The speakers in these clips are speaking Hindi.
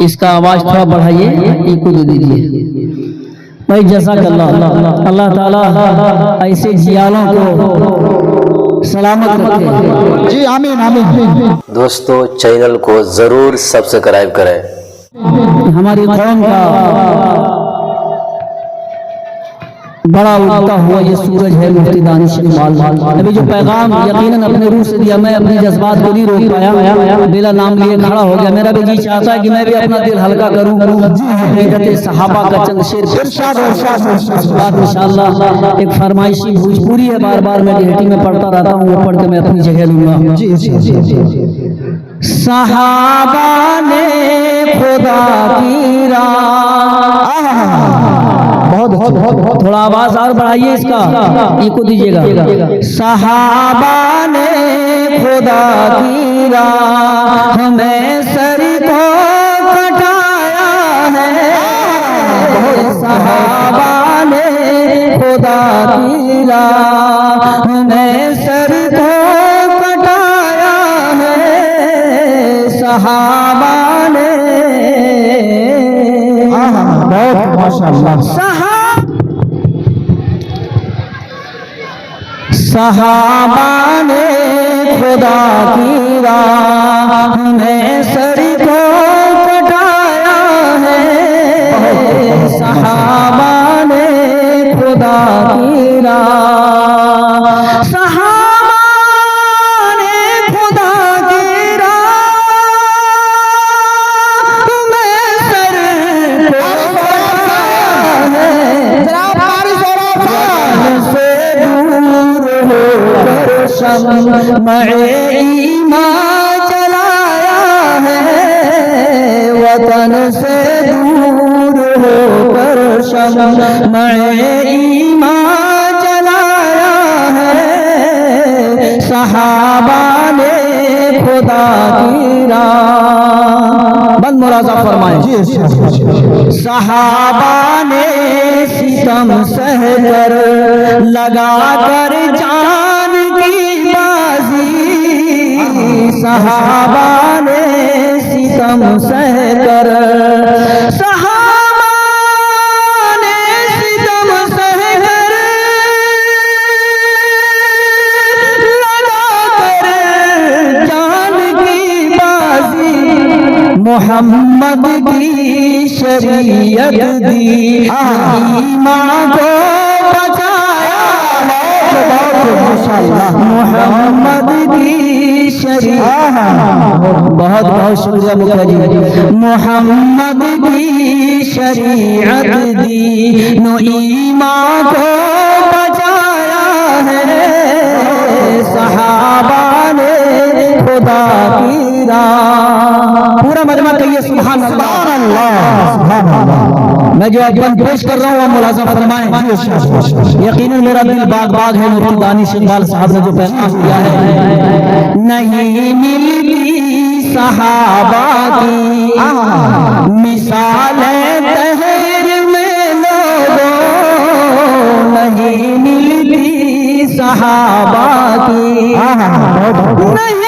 इसका आवाज थोड़ा बढ़ाइए, इको दे दीजिए भाई। जज़ाकल्लाह, अल्लाह ताला ऐसे जियालों को सलामत रखे जी, आमीन आमीन। दोस्तों चैनल को जरूर सब्सक्राइब करें। हमारी कौम का बड़ा उगता हुआ ये सूरज है मुफ्ती दानिश इकबाल। अभी जो पैगाम यकीनन अपने रूह से दिया, मैं अपने जज्बात को नहीं रोक पाया, बेला नाम लिए खड़ा हो गया। मेरा भी जी चाहता है कि मैं भी अपना दिल हल्का करूं। सहाबा का चंद शेर इंशाअल्लाह। एक फरमाइशी भोजपुरी है, बार बार मैं डेहटी में पढ़ता रहता हूँ, वो पढ़ के मैं अपनी जगह लूंगा। सहाबा ने खुदा की राह, बहुत थोड़ा आवाज और बढ़ाइए, इसका इको दीजिएगा। सहाबा ने खुदा की राह में सर को कटाया है। सहाबा ने खुदा की राह में सर को कटाया है। सहाबा ने बहुत माशाअल्लाह। सहाबा ने खुदा की राह में सर को कटाया है। सहाबा ने खुदा की राह, सहाबा ने खुदा की राह में सर को कटाया है। शम्मे ईमान जलाया है। वतन से दूर होकर शम्मे ईमान जलाया है। सहाबा ने खुदा की राह, बंद मुलाजा फरमाए। सहाबा ने सितम सहकर लगा कर जान की बाजी। सहाबा ने सितम सहकर, सहाबा ने सितम सहकर लगा कर जान की बाजी। मोहम्मद की शरीयत दी, ईमान को बचाया। मोहम्मद की शरीयत, बहुत बहुत शुक्रिया मुखिया जी। मोहम्मद की शरीयत दी, नो ईमान को बचाया है। सहाबा ने खुदा की राह, पूरा मजमा कहिए सुभान अल्लाह। मैं जो अध्ययन पेश कर रहा हूँ मुलाजा फरमाएं। यकीनन मेरा दिल बाग बाग है मुफ्ती दानिश इकबाल साहब ने जो पैगाम दिया है। नहीं मिलती सहाबा की मिसाल तहर में लोगों, नहीं मिलती सहाबा की, नहीं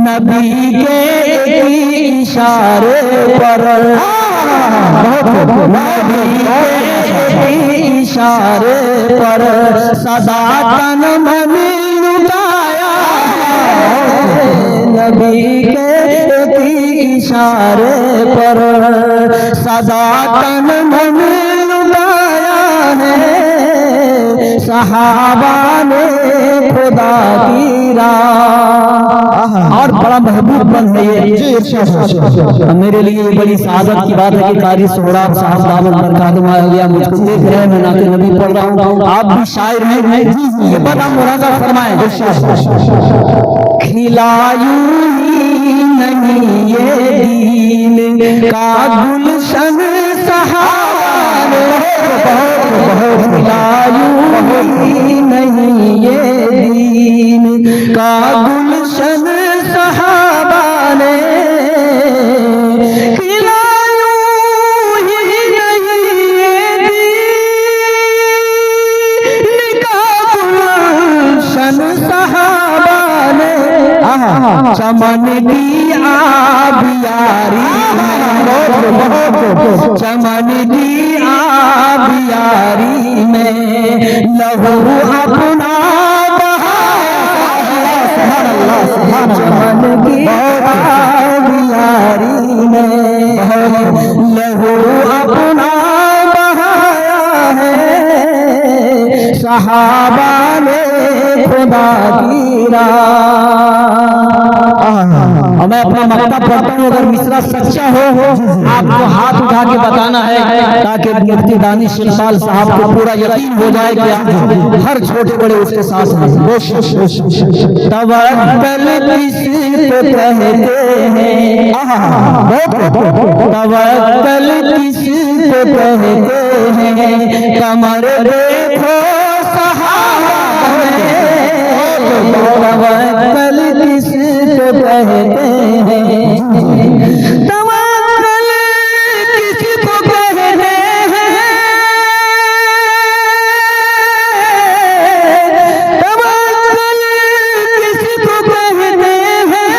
नबी के इशारे पर, नबी के इशारे पर सदा तन मन लुटाया। नबी के इशारे पर सदा तन मन लुटाया है। सहाबा ने खुदा की राह, और बड़ा महबूब बन है ये। मेरे लिए ये बड़ी सादत की बात है कि कारी सोहराब साहब दामन बरकातुहू गया, मुझको देख रहे हैं, मैं नाते नबी पढ़ रहा हूँ, आप भी शायर हैं, ये बड़ा मुरादा फरमाएं। खिलायूं ही नहीं ये दीन का गुलशन सहाबा ने, खिलायूं ही नहीं ये दीन का गुलशन सहाबा ने। यारी चमन की आब यारी में लहू अपना चमन की आब यारी में लहू अपना बहाया है सहाबा ने खुदा की राह। मैं अपना मक्ता पढ़ता हूँ, अगर मिसरा सच्चा हो आपको हाथ उठा के बताना है ताकि मुफ्ती दानिश शिरसाल साहब को पूरा यकीन हो जाए कि आप हर छोटे बड़े उसके साथ हैं। तवक्कल किसको कहते हैं, तवक्कल किसको कहते हैं, कमर देखो सहाबा में, तवक्कल किसको कहते हैं, तवक्कल किसको कहते हैं, तवक्कल किसको कहते हैं,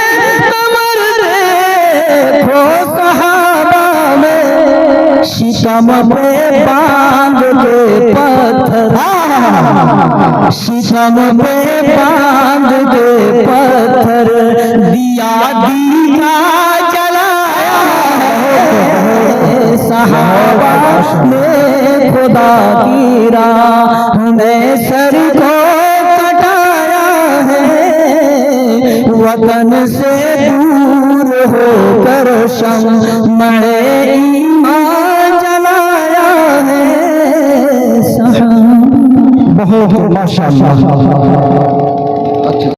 कमर देखो सहाबा में, शीशम पे बांध के पत्थर, शीशम पे बांध के पत्थर, दिया दीना जलाया है सहाबा ने खुदा की राह में, सर को कटाया है वतन से दूर होकर, शम्मे ईमान जलाया है सहाबा। बहुत माशाअल्लाह।